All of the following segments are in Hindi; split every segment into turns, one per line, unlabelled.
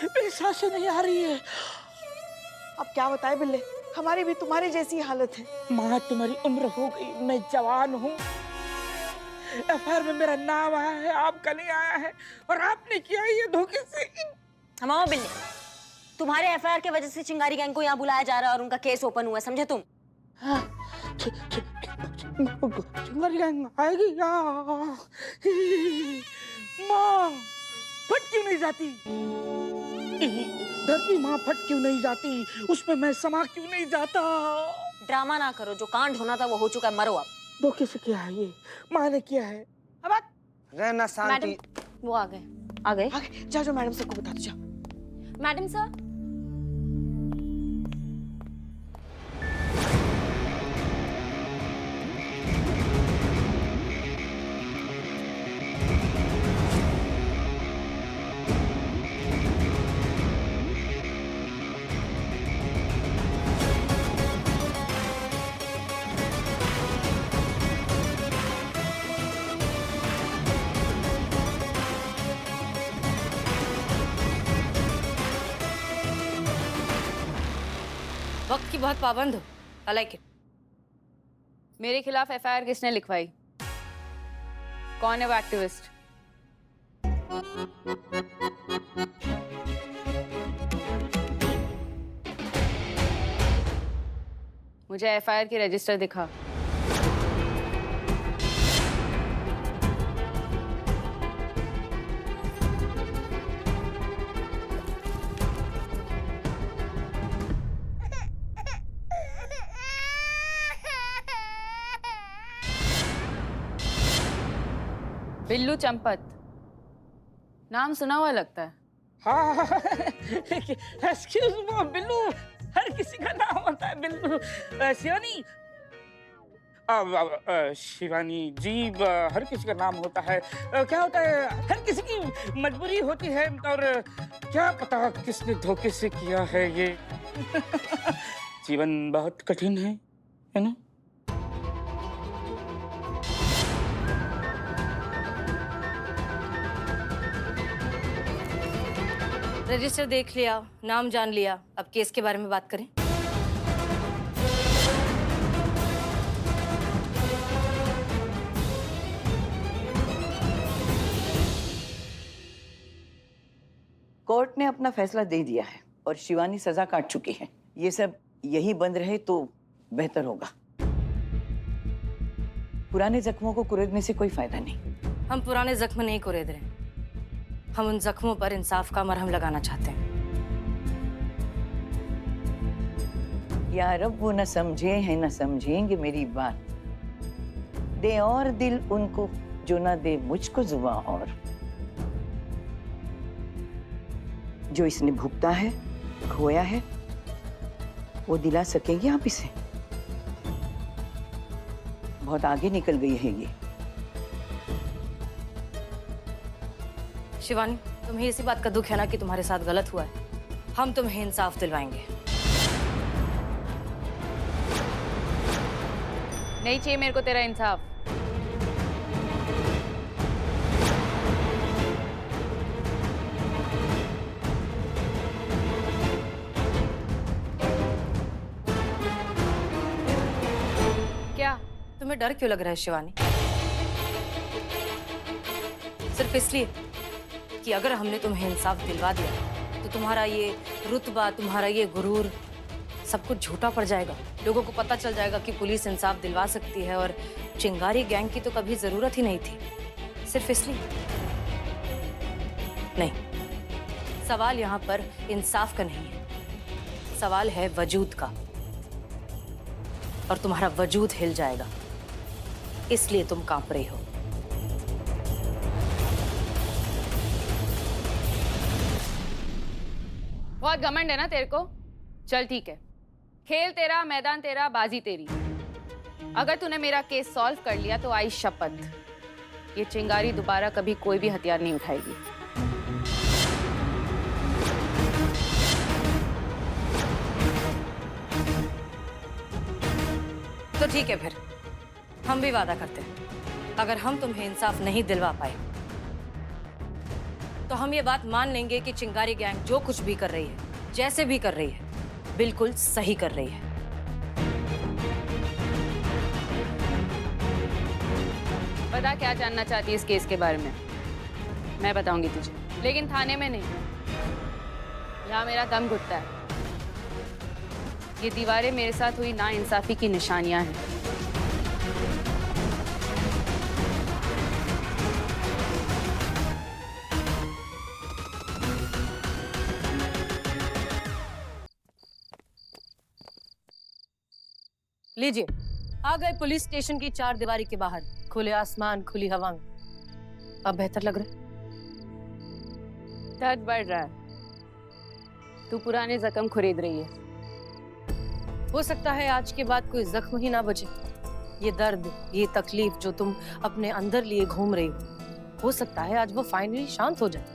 मेरी सांसें नहीं आ रही है।
अब क्या बताए बिल्ले, हमारी भी तुम्हारी जैसी हालत है।
माँ तुम्हारी उम्र हो गई, मैं जवान हूँ। एफआईआर में मेरा नाम आया है, आपका नहीं आया है, और आपने किया है ये धोखे से।
हमाओ बिल्ले, तुम्हारे एफआईआर के वजह से चिंगारी गैंग को यहाँ बुलाया जा रहा है और उनका केस ओपन हुआ है, समझे तुम?
हाँ, चिंगारी गैंग आएगी माँ फट क्यों नहीं जाती? धरती माँ फट क्यों नहीं जाती? उसमें मैं समा क्यों नहीं जाता?
ड्रामा ना करो, जो कांड होना था वो हो चुका है, मरो अब।
धोखे से किया है ये, माँ ने किया है। अब
रहना शांति।
मैडम, वो आ गए। आ गए?
आगे जाओ, मैडम सर को बता दो, जाओ।
Madam sir.
वक्त की बहुत पाबंद हो। I like it. मेरे खिलाफ एफआईआर किसने लिखवाई? कौन है वो एक्टिविस्ट? मुझे एफआईआर की रजिस्टर दिखा। बिल्लू चंपत, नाम सुना हुआ लगता है।
हाँ, एक्सक्यूज मी बिल्लू, हर किसी का नाम होता है बिल्लू। शिवानी, शिवानी जी, हर किसी का नाम होता है। क्या होता है, हर किसी की मजबूरी होती है, और क्या पता किसने धोखे से किया है ये। जीवन बहुत कठिन है ना?
रजिस्टर देख लिया, नाम जान लिया, अब केस के बारे में बात करें।
कोर्ट ने अपना फैसला दे दिया है और शिवानी सजा काट चुकी है। ये सब यही बंद रहे तो बेहतर होगा। पुराने जख्मों को कुरेदने से कोई फायदा नहीं।
हम पुराने जख्म नहीं कुरेद रहे, हम उन जख्मों पर इंसाफ का मरहम लगाना चाहते हैं।
यार अब वो न समझे हैं न समझेंगे मेरी बात। दे और दिल उनको जो ना दे मुझको जुबां, और जो इसने भुगता है, खोया है, वो दिला सकेंगे आप इसे? बहुत आगे निकल गई है ये।
शिवानी, तुम्हें इसी बात का दुख है ना कि तुम्हारे साथ गलत हुआ है? हम तुम्हें इंसाफ दिलवाएंगे।
नहीं चाहिए मेरे को तेरा इंसाफ।
क्या तुम्हें डर क्यों लग रहा है शिवानी? सिर्फ इसलिए कि अगर हमने तुम्हें इंसाफ दिलवा दिया तो तुम्हारा ये रुतबा, तुम्हारा ये गुरूर सब कुछ झूठा पड़ जाएगा। लोगों को पता चल जाएगा कि पुलिस इंसाफ दिलवा सकती है और चिंगारी गैंग की तो कभी जरूरत ही नहीं थी। सिर्फ इसलिए नहीं, सवाल यहाँ पर इंसाफ का नहीं है, सवाल है वजूद का, और तुम्हारा वजूद हिल जाएगा, इसलिए तुम कांप रही हो।
बहुत घमंड है ना तेरे को? चल ठीक है, खेल तेरा, मैदान तेरा, बाजी तेरी। अगर तूने मेरा केस सॉल्व कर लिया तो आई शपथ, ये चिंगारी दोबारा कभी कोई भी हथियार नहीं उठाएगी।
तो ठीक है, फिर हम भी वादा करते हैं, अगर हम तुम्हें इंसाफ नहीं दिलवा पाए तो हम ये बात मान लेंगे कि चिंगारी गैंग जो कुछ भी कर रही है, जैसे भी कर रही है, बिल्कुल सही कर रही है।
पता क्या जानना चाहती है इस केस के बारे में? मैं बताऊंगी तुझे, लेकिन थाने में नहीं। यहाँ मेरा दम घुटता है। ये दीवारें मेरे साथ हुई नाइंसाफी की निशानियां हैं।
लीजिए, आ गए पुलिस स्टेशन की चार दीवारी के बाहर, खुले आसमान, खुली हवा में। अब बेहतर लग रहा है?
दर्द बढ़ रहा है। तू पुराने जख्म खुरेद रही है।
हो सकता है आज के बाद कोई जख्म ही ना बचे। ये दर्द, ये तकलीफ जो तुम अपने अंदर लिए घूम रही हो सकता है आज वो फाइनली शांत हो जाए।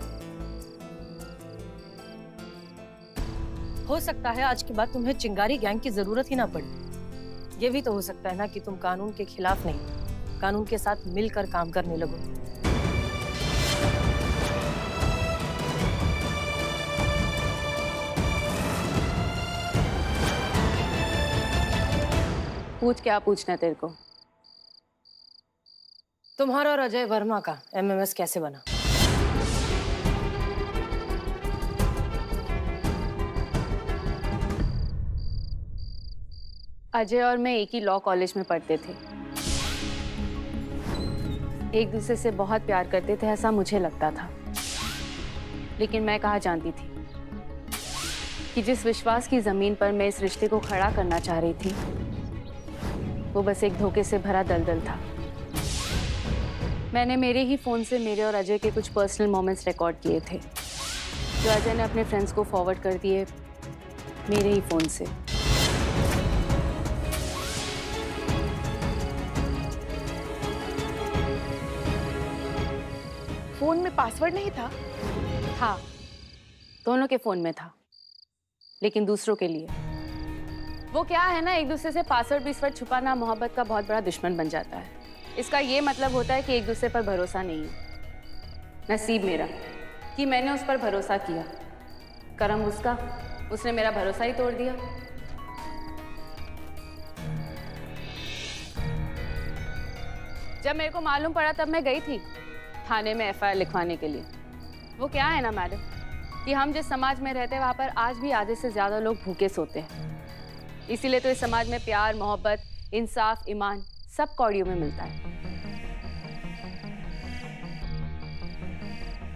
हो सकता है आज के बाद तुम्हें चिंगारी गैंग की जरूरत ही ना पड़े। ये भी तो हो सकता है ना कि तुम कानून के खिलाफ नहीं, कानून के साथ मिलकर काम करने लगो।
पूछ, क्या पूछना है तेरे को?
तुम्हारा और अजय वर्मा का एमएमएस कैसे बना?
अजय और मैं एक ही लॉ कॉलेज में पढ़ते थे। एक दूसरे से बहुत प्यार करते थे, ऐसा मुझे लगता था। लेकिन मैं कहाँ जानती थी कि जिस विश्वास की जमीन पर मैं इस रिश्ते को खड़ा करना चाह रही थी, वो बस एक धोखे से भरा दलदल था। मैंने मेरे ही फोन से मेरे और अजय के कुछ पर्सनल मोमेंट्स रिकॉर्ड किए थे, जो अजय ने अपने फ्रेंड्स को फॉरवर्ड कर दिए मेरे ही फोन से।
फोन में पासवर्ड नहीं था?
था, दोनों के फोन में था, लेकिन दूसरों के लिए। वो क्या है ना, एक दूसरे से पासवर्ड बीसवर्ड छुपाना मोहब्बत का बहुत बड़ा दुश्मन बन जाता है। इसका ये मतलब होता है कि एक दूसरे पर भरोसा नहीं है। नसीब मेरा कि मैंने उस पर भरोसा किया, करम उसका, उसने मेरा भरोसा ही तोड़ दिया। जब मेरे को मालूम पड़ा तब मैं गई थी थाने में एफआईआर लिखवाने के लिए। वो क्या है ना मैडम कि हम जिस समाज में रहते हैं वहाँ पर आज भी आधे से ज़्यादा लोग भूखे सोते हैं। इसीलिए तो इस समाज में प्यार, मोहब्बत, इंसाफ, ईमान सब कौड़ियों में मिलता है।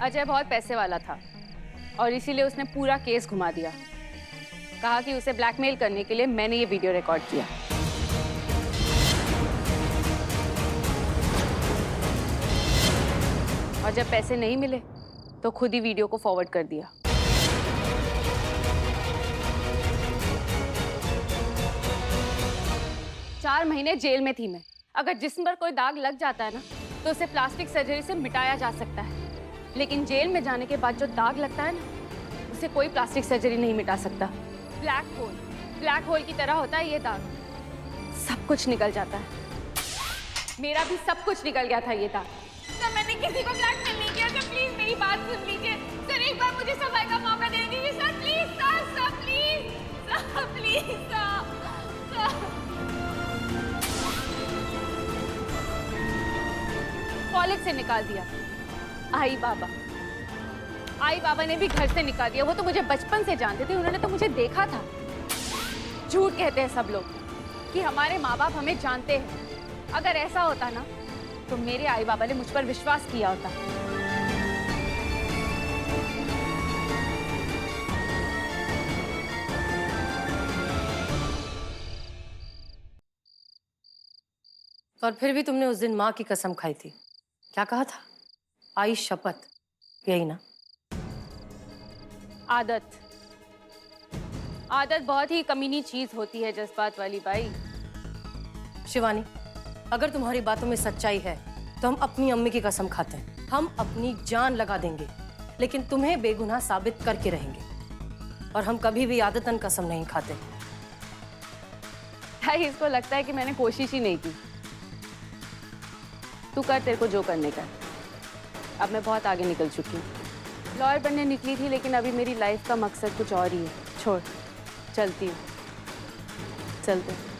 अजय बहुत पैसे वाला था और इसीलिए उसने पूरा केस घुमा दिया। कहा कि उसे ब्लैकमेल करने के लिए मैंने ये वीडियो रिकॉर्ड किया। और जब पैसे नहीं मिले तो खुद ही वीडियो को फॉरवर्ड कर दिया। चार महीने जेल में थी मैं। अगर जिस्म पर कोई दाग लग जाता है ना तो उसे प्लास्टिक सर्जरी से मिटाया जा सकता है, लेकिन जेल में जाने के बाद जो दाग लगता है ना उसे कोई प्लास्टिक सर्जरी नहीं मिटा सकता। ब्लैक होल की तरह होता है ये दाग। सब कुछ निकल जाता है। मेरा भी सब कुछ निकल गया था ये दाग। सर, मैंने किसी को ब्लैकमेल नहीं किया। सर प्लीज मेरी बात सुन लीजिए। सर एक बार मुझे सफाई का मौका दे दीजिए। Sir please, sir please, sir please, sir. College से निकाल दिया। आई बाबा ने भी घर से निकाल दिया। वो तो मुझे बचपन से जानते थे, उन्होंने तो मुझे देखा था। झूठ कहते हैं सब लोग कि हमारे माँ बाप हमें जानते हैं। अगर ऐसा होता ना तो मेरे आई बाबा ने मुझ पर विश्वास किया होता।
और फिर भी तुमने उस दिन माँ की कसम खाई थी। क्या कहा था? आई शपथ, यही ना?
आदत बहुत ही कमीनी चीज होती है, जज्बात वाली बाई।
शिवानी, अगर तुम्हारी बातों में सच्चाई है तो हम अपनी अम्मी की कसम खाते हैं। हम अपनी जान लगा देंगे, लेकिन तुम्हें बेगुनाह साबित करके रहेंगे। और हम कभी भी आदतन कसम नहीं खाते।
भाई इसको लगता है कि मैंने कोशिश ही नहीं की। तू कर, तेरे को जो करने का। अब मैं बहुत आगे निकल चुकी हूँ। लॉयर बनने निकली थी, लेकिन अभी मेरी लाइफ का मकसद कुछ और ही है। छोड़, चलती हूँ। चलते।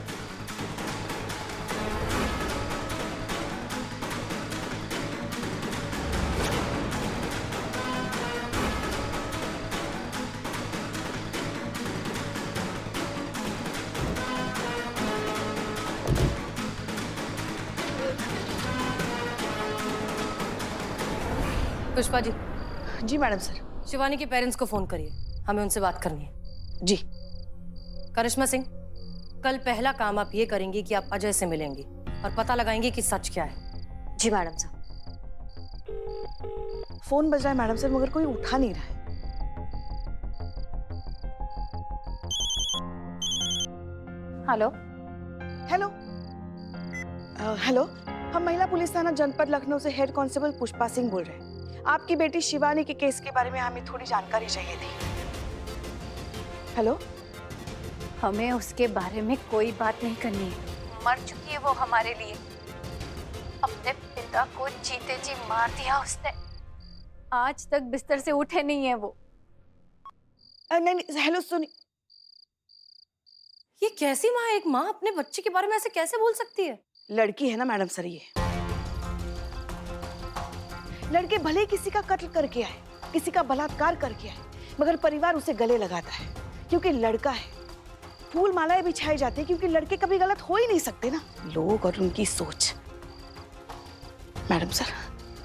पुष्पा जी,
जी मैडम सर।
शिवानी के पेरेंट्स को फोन करिए, हमें उनसे बात करनी है।
जी।
करिश्मा सिंह, कल पहला काम आप ये करेंगी कि आप अजय से मिलेंगी और पता लगाएंगी कि सच क्या है।
जी मैडम साहब।
फोन बज रहा है मैडम सर, मगर कोई उठा नहीं रहा है।
हेलो।
हेलो। हेलो, हम महिला पुलिस थाना जनपद लखनऊ से हेड कांस्टेबल पुष्पा सिंह बोल रहे हैं। आपकी बेटी शिवानी के केस के बारे में हमें थोड़ी जानकारी चाहिए थी। हेलो।
हमें उसके बारे में कोई बात नहीं करनी है। मर चुकी है वो हमारे लिए। अपने पिता को जीते जी मार दिया उसने। आज तक बिस्तर से उठे नहीं है वो।
नहीं नहीं, हेलो सुनी।
ये कैसी माँ है? एक माँ अपने बच्चे के बारे में ऐसे कैसे बोल सकती है?
लड़की है ना मैडम सर, ये लड़के भले ही किसी का कत्ल करके आए, किसी का बलात्कार करके आए, मगर परिवार उसे गले लगाता है क्योंकि लड़का है। फूल मालाएं बिछाई जाती है क्योंकि लड़के कभी गलत हो ही नहीं सकते ना। लोग और उनकी सोच। मैडम सर,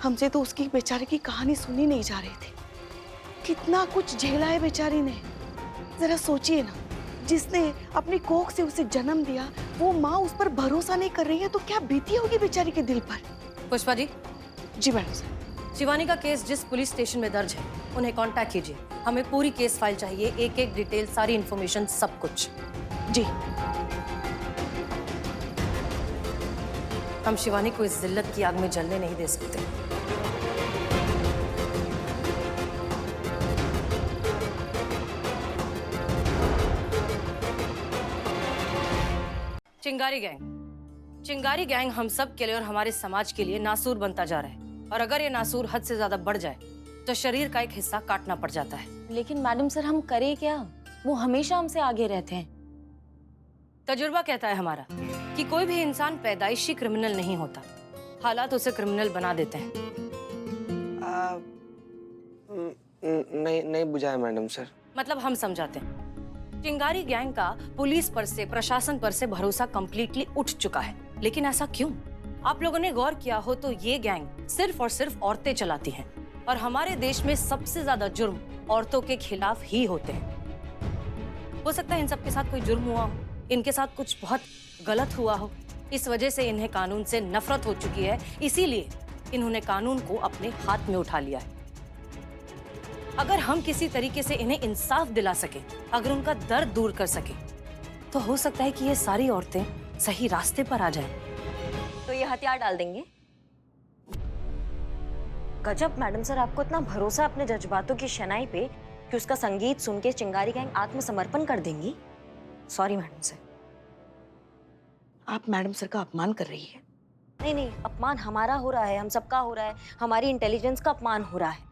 हमसे तो उसकी बेचारे की कहानी सुनी नहीं जा रही थी। कितना कुछ झेला है बेचारी ने। जरा सोचिए ना, जिसने अपनी कोख से उसे जन्म दिया, वो माँ उस पर भरोसा नहीं कर रही है तो क्या बीती होगी बेचारी के दिल पर।
पुष्पा जी।
जी मैडम सर।
शिवानी का केस जिस पुलिस स्टेशन में दर्ज है उन्हें कांटेक्ट कीजिए। हमें पूरी केस फाइल चाहिए, एक एक डिटेल, सारी इंफॉर्मेशन, सब कुछ।
जी।
हम शिवानी को इस जिल्लत की आग में जलने नहीं दे सकते। चिंगारी गैंग हम सब के लिए और हमारे समाज के लिए नासूर बनता जा रहा है, और अगर ये नासूर हद से ज्यादा बढ़ जाए तो शरीर का एक हिस्सा काटना पड़ जाता है।
लेकिन मैडम सर, हम करें क्या? वो हमेशा हमसे आगे रहते हैं।
तजुर्बा कहता है हमारा कि कोई भी इंसान पैदाइशी क्रिमिनल नहीं होता, हालात उसे क्रिमिनल बना देते हैं।
नहीं बुझा है मैडम सर।
मतलब हम समझाते हैं। चिंगारी गैंग का पुलिस पर से, प्रशासन पर से भरोसा कंप्लीटली उठ चुका है। लेकिन ऐसा क्यों? आप लोगों ने गौर किया हो तो ये गैंग सिर्फ और सिर्फ औरतें चलाती हैं, और हमारे देश में सबसे ज्यादा जुर्म औरतों के खिलाफ ही होते हैं। हो सकता है इन सब के साथ कोई जुर्म हुआ हो, इनके साथ कुछ बहुत गलत हुआ हो, इस वजह से इन्हें कानून से नफरत हो चुकी है, इसीलिए इन्होंने कानून को अपने हाथ में उठा लिया है। अगर हम किसी तरीके से इन्हें इंसाफ दिला सके, अगर उनका दर्द दूर कर सके, तो हो सकता है कि ये सारी औरतें सही रास्ते पर आ जाएं।
तो ये हथियार डाल देंगे? गजब मैडम सर, आपको इतना भरोसा अपने जज्बातों की शनाई पे कि उसका संगीत सुन के चिंगारी गैंग आत्मसमर्पण कर देंगी। Sorry madam sir.
आप मैडम सर का अपमान कर रही है।
नहीं नहीं, अपमान हमारा हो रहा है, हम सबका हो रहा है, हमारी इंटेलिजेंस का अपमान हो रहा है।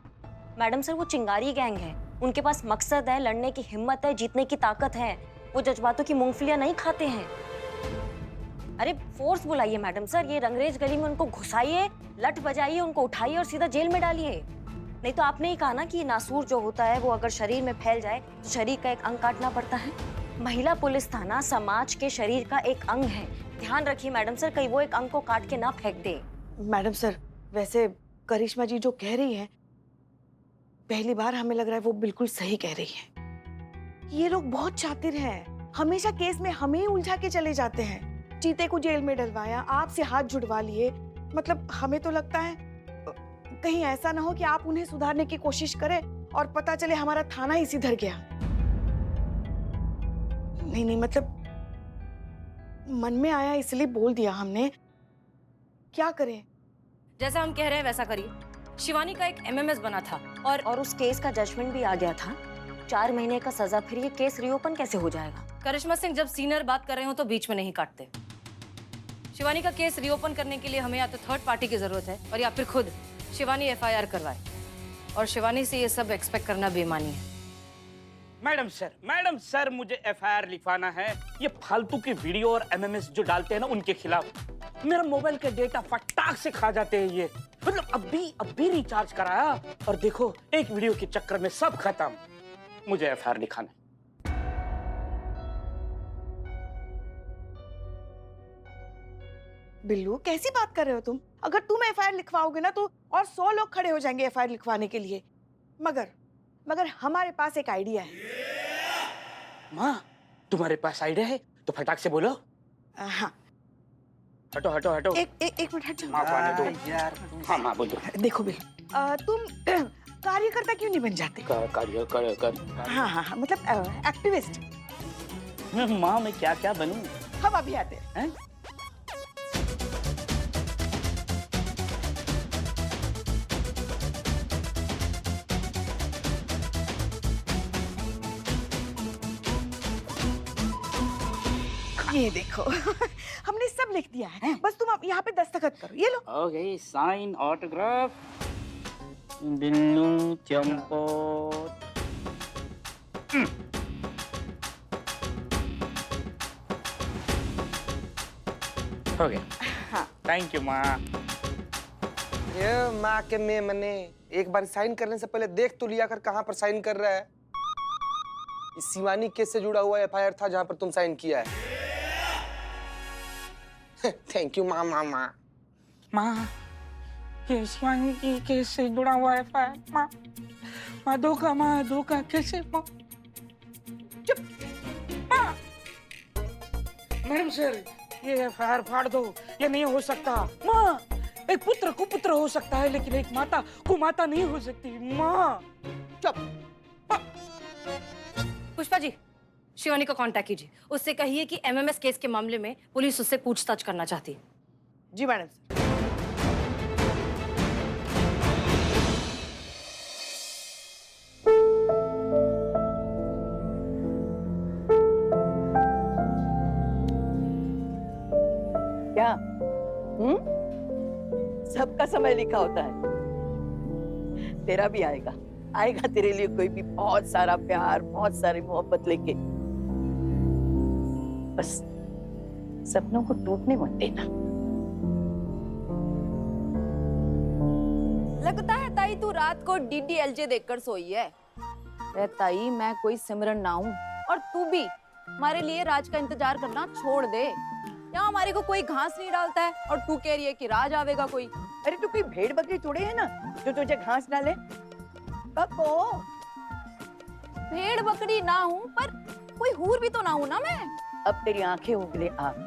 मैडम सर, वो चिंगारी गैंग है, उनके पास मकसद है, लड़ने की हिम्मत है, जीतने की ताकत है। वो जज्बातों की मूंगफलियां नहीं खाते हैं। अरे फोर्स बुलाइए मैडम सर, ये रंगरेज गली में उनको घुसाइए, लठ बजाइए, उनको उठाइए और सीधा जेल में डालिए। नहीं तो आपने ही कहा ना कि नासूर जो होता है वो अगर शरीर में फैल जाए तो शरीर का एक अंग काटना पड़ता है। महिला पुलिस थाना समाज के शरीर का एक अंग है। ध्यान रखिए मैडम सर, कहीं वो एक अंग को काट के ना फेंक दे।
मैडम सर, वैसे करिश्मा जी जो कह रही है, पहली बार हमें लग रहा है वो बिल्कुल सही कह रही है। ये लोग बहुत शातिर हैं, हमेशा केस में हमें ही उलझा के चले जाते हैं। चीते को जेल में डलवाया, आपसे हाथ जुड़वा लिए। मतलब हमें तो लगता है कहीं ऐसा ना हो कि आप उन्हें सुधारने की कोशिश करें और पता चले हमारा थाना ही सिधर गया। नहीं नहीं, मतलब मन में आया इसलिए बोल दिया हमने। क्या करें?
जैसा हम कह रहे हैं वैसा करिए। शिवानी का एक एमएमएस बना था और
उस केस का जजमेंट भी आ गया था। 4 महीने का सजा, फिर ये केस रीओपन कैसे हो जाएगा?
करिश्मा सिंह, जब सीनियर बात कर रहे हो तो बीच में नहीं काटते। शिवानी का केस रीओपन करने के लिए हमें या तो थर्ड पार्टी की जरूरत है और या फिर खुद शिवानी एफआईआर करवाए। और शिवानी से ये सब एक्सपेक्ट करना बेईमानी है।
मैडम सर मुझे एफआईआर लिखवाना है ये फालतू की वीडियो और एमएमएस जो डालते हैं ना उनके खिलाफ। मेरा मोबाइल का डेटा फटाक से खा जाते हैं ये। मतलब अभी रिचार्ज कराया और देखो एक वीडियो के चक्कर में सब खत्म। मुझे एफआईआर लिखाना है।
बिल्लू कैसी बात कर रहे हो तुम? अगर तुम एफआईआर लिखवाओगे ना तो और 100 लोग खड़े हो जाएंगे एफआईआर लिखवाने के लिए। मगर हमारे पास एक आइडिया है।
माँ तुम्हारे पास आइडिया है तो फटाक से बोलो।
हाँ
हटो हटो हटो।
एक मिनट हट जाओ।
माँ को आने दो यार। हाँ माँ बोलो।
देखो बिल्लू तुम कार्यकर्ता क्यों नहीं बन जाते?
कर
हाँ मतलब एक्टिविस्ट।
माँ मैं क्या क्या बनूं?
हम अभी आते हैं। ये देखो हमने सब लिख दिया है, बस तुम अब यहाँ पे दस्तखत करो। ये लो।
Okay sign autograph Billu Champot. हो गया।
हाँ
थैंक यू माँ।
ये माँ के में मने एक बार साइन करने से पहले देख तो लिया कर कहाँ पर साइन कर रहा है। इस शिवानी केस से जुड़ा हुआ एफआईआर था जहाँ पर तुम साइन किया है। थैंक यू माँ।
माँ ये शिवानी की केस से जुड़ा हुआ है माँ। माँ धोखा कैसे माँ? चुप माँ। मैडम सर ये एफआईआर फाड़ दो। ये नहीं हो सकता माँ। एक पुत्र कुपुत्र हो सकता है लेकिन एक माता कुमाता नहीं हो सकती माँ।
चुप।
पुष्पा जी शिवानी को कांटेक्ट कीजिए, उससे कहिए कि एमएमएस केस के मामले में पुलिस उससे पूछताछ करना चाहती है।
जी मैडम।
क्या? सबका समय लिखा होता है। तेरा भी आएगा तेरे लिए कोई भी बहुत सारा प्यार, बहुत सारी मोहब्बत लेके। बस सपनों को टूटने मत देना।
लगता है ताई तू रात को DDLJ देखकर सोई है। अरे ताई मैं कोई सिमरन ना हूँ और तू भी हमारे लिए राज का इंतजार करना छोड़ दे। यहाँ हमारे को कोई घास नहीं डालता है और तू कह रही है कि राज आवेगा कोई।
अरे तू कोई भेड़ बकरी थोड़ी है ना जो तुझे घास डाले। पप्पो
भेड़ बकरी ना हूँ पर कोई हूर भी तो ना हूँ ना मैं।
अब तेरी आंखें उगले आग,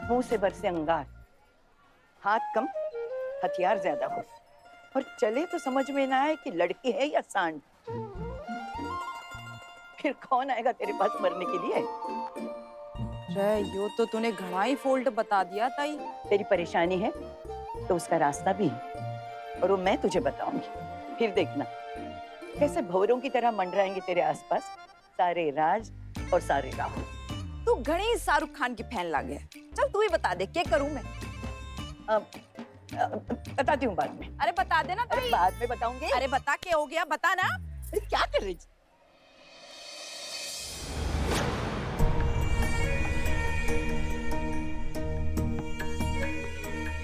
मुंह से बरसे अंगार, हाथ कम हथियार ज्यादा हो और चले तो समझ में ना आए कि लड़की है या सांड। फिर कौन आएगा तेरे पास मरने के लिए?
रे यो तो तूने घना ही फोल्ड बता दिया ताई।
तेरी परेशानी है तो उसका रास्ता भी है और वो मैं तुझे बताऊंगी। फिर देखना कैसे भंवरों की तरह मंडराएंगे तेरे आसपास सारे राज और सारे राहुल।
तू घनी शाहरुख खान की फैन लागे। चल तू ही बता दे क्या करूं मैं।
बताती हूँ बाद में।
अरे बता देना
अरे
ताई।
बाद में बताऊंगी।
अरे बता क्या हो गया बता ना।
अरे क्या कर रही थी?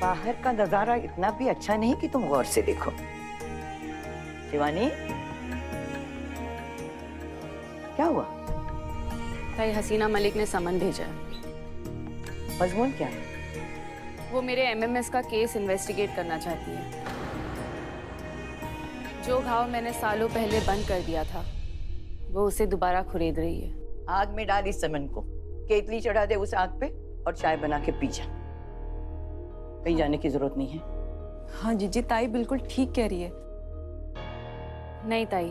बाहर का नजारा इतना भी अच्छा नहीं कि तुम गौर से देखो। शिवानी क्या हुआ?
ताई हसीना मलिक ने समन भेजा है।
मजमून क्या है?
वो मेरे एमएमएस का केस इन्वेस्टिगेट करना चाहती है। जो घाव मैंने सालों पहले बंद कर दिया था वो उसे दोबारा खुरेद रही है।
आग में डाल इस समन को, केतली चढ़ा दे उस आग पे और चाय बना के पी जा। कहीं जाने की जरूरत नहीं है।
हाँ जीजी ताई बिल्कुल ठीक कह रही है। नहीं ताई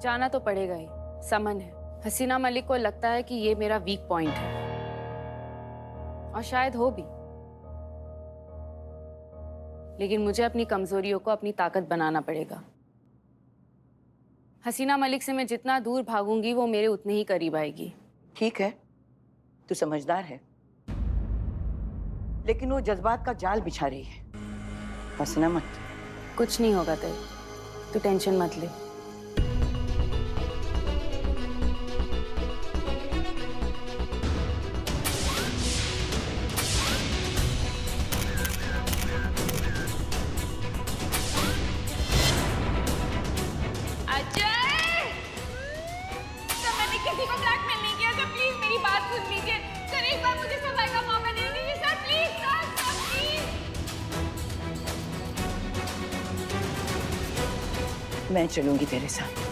जाना तो पड़ेगा ही। समन है। हसीना मलिक को लगता है कि ये मेरा वीक पॉइंट है और शायद हो भी, लेकिन मुझे अपनी कमजोरियों को अपनी ताकत बनाना पड़ेगा। हसीना मलिक से मैं जितना दूर भागूंगी वो मेरे उतने ही करीब आएगी।
ठीक है तू समझदार है लेकिन वो जज्बात का जाल बिछा रही है। हंसना मत।
कुछ नहीं होगा ताई।
तू टेंशन मत ले।
किसी को ब्लैकमेल नहीं किया सर, प्लीज मेरी बात सुन लीजिए सर, एक बार मुझे सफाई का मौका दे दीजिए सर, प्लीज सर, प्लीज।
मैं चलूंगी तेरे साथ।